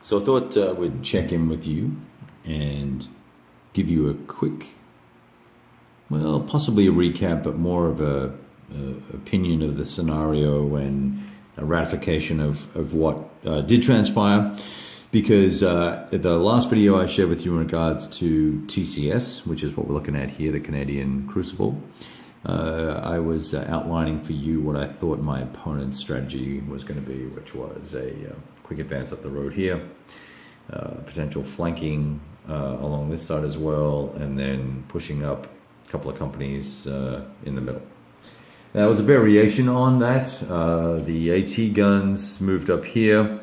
So I thought we'd check in with you and give you a quick, well, possibly a recap, but more of a opinion of the scenario and a ratification of what did transpire. Because the last video I shared with you in regards to TCS, which is what we're looking at here, the Canadian Crucible, I was outlining for you what I thought my opponent's strategy was going to be, which was a quick advance up the road here, potential flanking along this side as well, and then pushing up a couple of companies in the middle. That was a variation on that. The AT guns moved up here.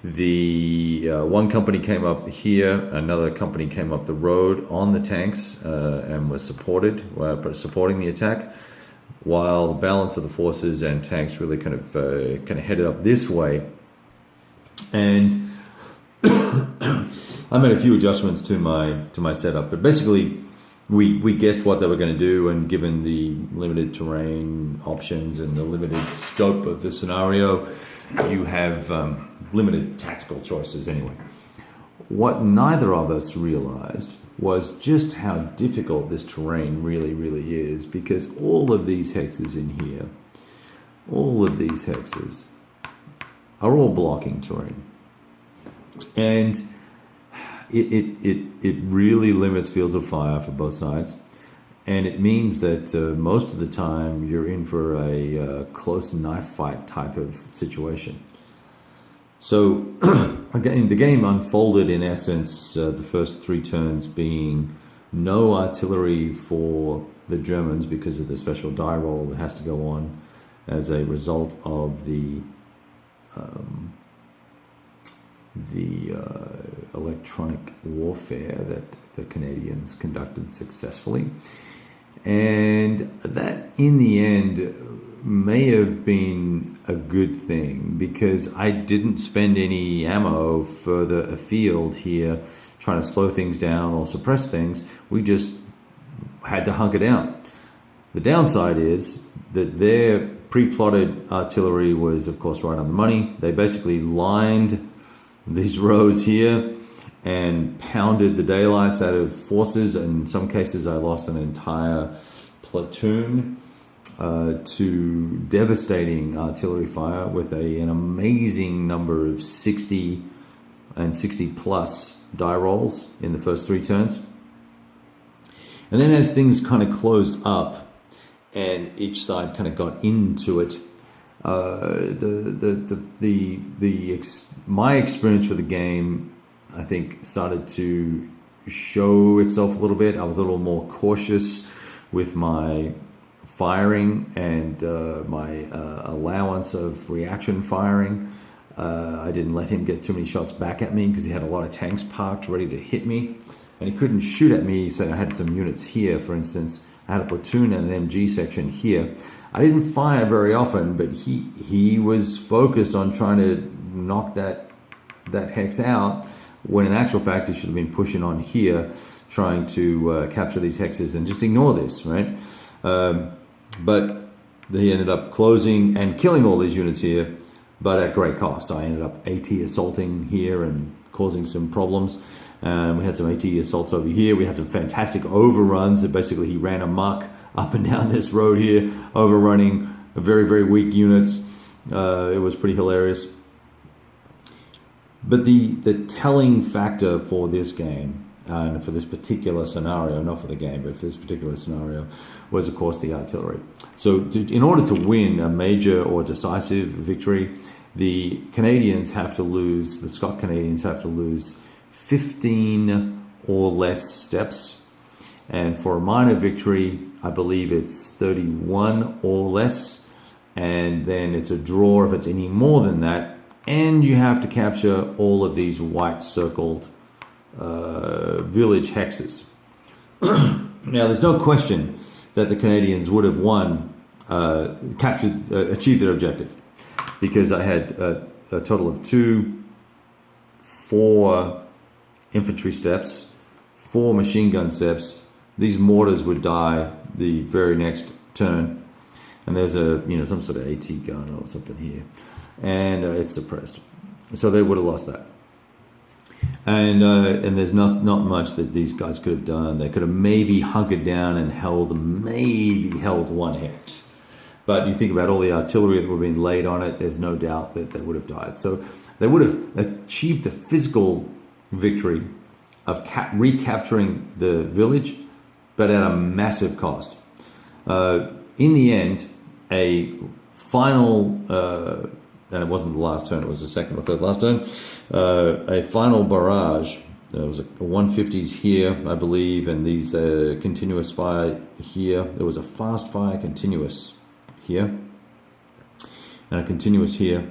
The one company came up here, another company came up the road on the tanks and was supporting the attack, while the balance of the forces and tanks really kind of headed up this way. And I made a few adjustments to my setup, but basically we guessed what they were going to do, and given the limited terrain options and the limited scope of the scenario, you have limited tactical choices anyway. What neither of us realized was just how difficult this terrain really is, because all of these hexes in here, all of these hexes are all blocking terrain. And it really limits fields of fire for both sides. And it means that most of the time you're in for a close knife fight type of situation. So again, the game unfolded in essence, the first 3 turns being no artillery for the Germans because of the special die roll that has to go on as a result of the electronic warfare that the Canadians conducted successfully. And that, in the end, may have been a good thing, because I didn't spend any ammo further afield here trying to slow things down or suppress things. We just had to hunker down. The downside is that their pre-plotted artillery was, of course, right on the money. They basically lined these rows here and pounded the daylights out of forces. In some cases, I lost an entire platoon to devastating artillery fire with an amazing number of 60 and 60 plus die rolls in the first 3 turns. And then as things kind of closed up and each side kind of got into it, my experience with the game, I think, started to show itself a little bit. I was a little more cautious with my firing and my allowance of reaction firing. I didn't let him get too many shots back at me because he had a lot of tanks parked ready to hit me, and he couldn't shoot at me. So I had some units here, for instance. I had a platoon and an MG section here. I didn't fire very often, but he was focused on trying to knock that hex out, when in actual fact he should have been pushing on here, trying to capture these hexes and just ignore this, right? But he ended up closing and killing all these units here, but at great cost. I ended up AT assaulting here and causing some problems. We had some AT assaults over here. We had some fantastic overruns that basically he ran amok up and down this road here, overrunning very weak units. It was pretty hilarious. But the telling factor for this game, and for this particular scenario, not for the game, but for this particular scenario, was of course the artillery. So in order to win a major or decisive victory, the Canadians have to lose, the Scot Canadians have to lose 15 or less steps. And for a minor victory, I believe it's 31 or less. And then it's a draw if it's any more than that. And you have to capture all of these white circled village hexes. Now, there's no question that the Canadians would have won, achieved their objective, because I had a total of 4 infantry steps, 4 machine gun steps. These mortars would die the very next turn, and there's some sort of AT gun or something here, and it's suppressed, so they would have lost that. And there's not much that these guys could have done. They could have maybe hunkered down and held one hex. But you think about all the artillery that would have been laid on it, there's no doubt that they would have died. So they would have achieved the physical victory of recapturing the village, but at a massive cost. In the end, a final, and it wasn't the last turn, it was the second or third last turn, a final barrage. There was a 150s here, I believe, and these continuous fire here. There was a fast fire continuous here, and a continuous here.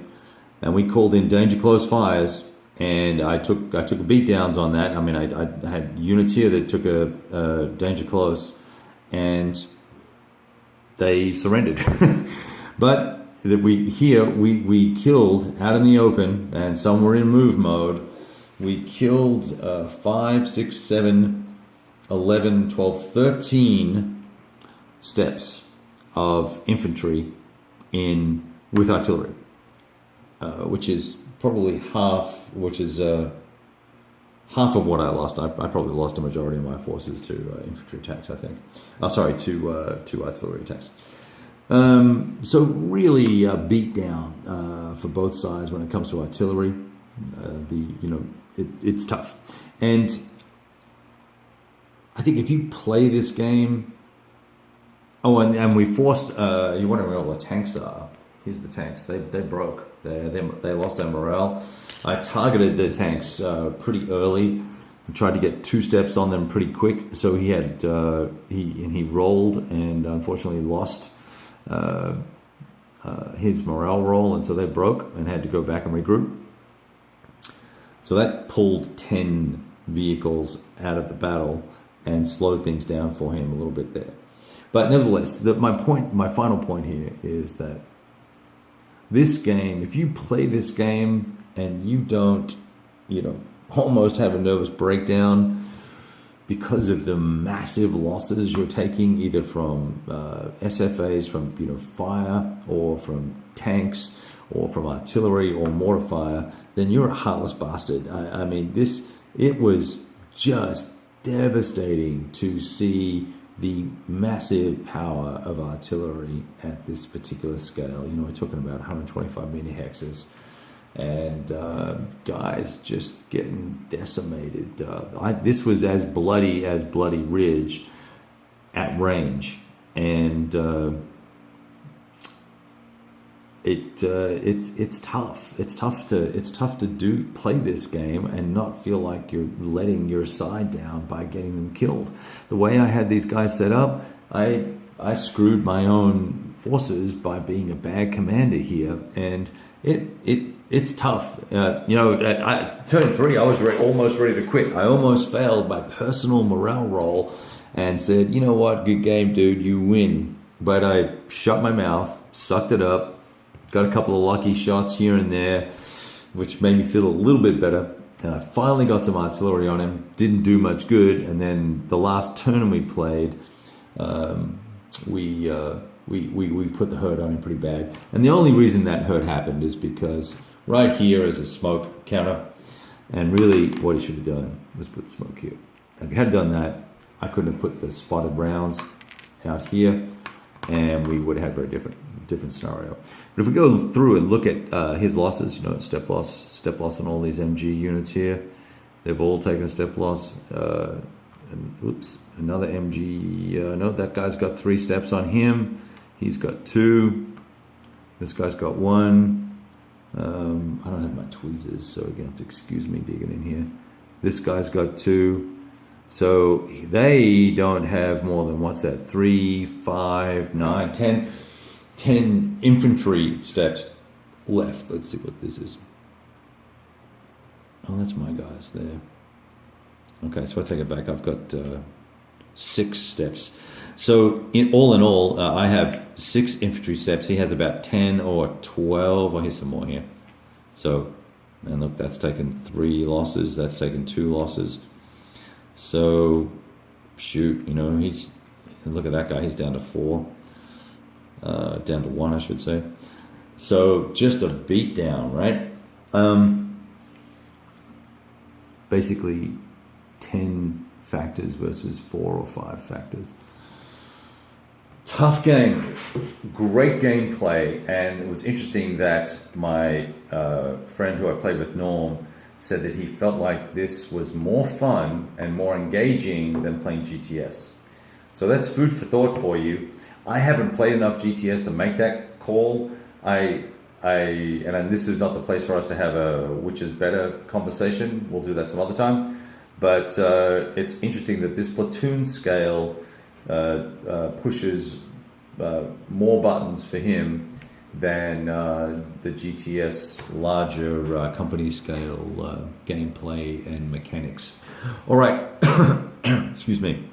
And we called in danger close fires, and I took beat downs on that. I mean, I had units here that took a danger close, and they surrendered. But that we killed out in the open, and some were in move mode. We killed 5, 6, 7, 11, 12, 13 steps of infantry with artillery, which is probably half of what I lost. I probably lost a majority of my forces to infantry attacks, I think. To artillery attacks. So really a beat down for both sides when it comes to artillery. It's tough. And I think if you play this game, and we forced, you want to know what the tanks are. Here's the tanks. They broke. They lost their morale. I targeted the tanks pretty early. I tried to get 2 steps on them pretty quick. So he had he rolled and unfortunately lost his morale roll, and so they broke and had to go back and regroup. So that pulled 10 vehicles out of the battle and slowed things down for him a little bit there. But nevertheless, my final point here is that this game, if you play this game and you don't, almost have a nervous breakdown because of the massive losses you're taking, either from SFAs, from fire, or from tanks, or from artillery or mortar fire, then you're a heartless bastard. I mean, it was just devastating to see the massive power of artillery at this particular scale. We're talking about 125 mini hexes, and guys just getting decimated. This was as bloody as Bloody Ridge at range, and it's tough. It's tough to play this game and not feel like you're letting your side down by getting them killed. The way I had these guys set up, I screwed my own forces by being a bad commander here, and it's tough. At turn 3, I was almost ready to quit. I almost failed my personal morale roll and said, you know what, good game, dude, you win. But I shut my mouth, sucked it up, got a couple of lucky shots here and there, which made me feel a little bit better. And I finally got some artillery on him. Didn't do much good. And then the last turn we played, we put the hurt on him pretty bad. And the only reason that hurt happened is because right here is a smoke counter. And really what he should have done was put smoke here. And if he had done that, I couldn't have put the spotted rounds out here, and we would have had a very different scenario. But if we go through and look at his losses, step loss on all these MG units here, they've all taken a step loss. And oops, another MG. No, that guy's got 3 steps on him. He's got 2. This guy's got 1. I don't have my tweezers, so you're going to have to excuse me digging in here. This guy's got 2. So they don't have more than, 3, 5, 9, 10 infantry steps left. Let's see what this is. Oh, that's my guys there. Okay, so I take it back. I've got 6 steps. So in all, I have 6 infantry steps. He has about 10 or 12. Oh, here's some more here. So, and look, that's taken 3 losses. That's taken 2 losses. So, shoot, look at that guy. He's down to 4. Down to 1, I should say. So, just a beat down, right? basically 10 factors versus 4 or 5 factors. Tough game, great gameplay, and it was interesting that my friend who I played with, Norm, said that he felt like this was more fun and more engaging than playing GTS. So that's food for thought for you. I haven't played enough GTS to make that call. And this is not the place for us to have a which is better conversation. We'll do that some other time. But it's interesting that this platoon scale pushes more buttons for him than the GTS larger company scale gameplay and mechanics. All right, excuse me.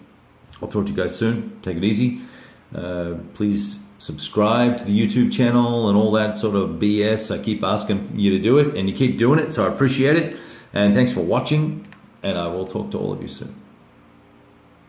I'll talk to you guys soon. Take it easy. Please subscribe to the YouTube channel and all that sort of BS. I keep asking you to do it, and you keep doing it, so I appreciate it. And thanks for watching, and I will talk to all of you soon.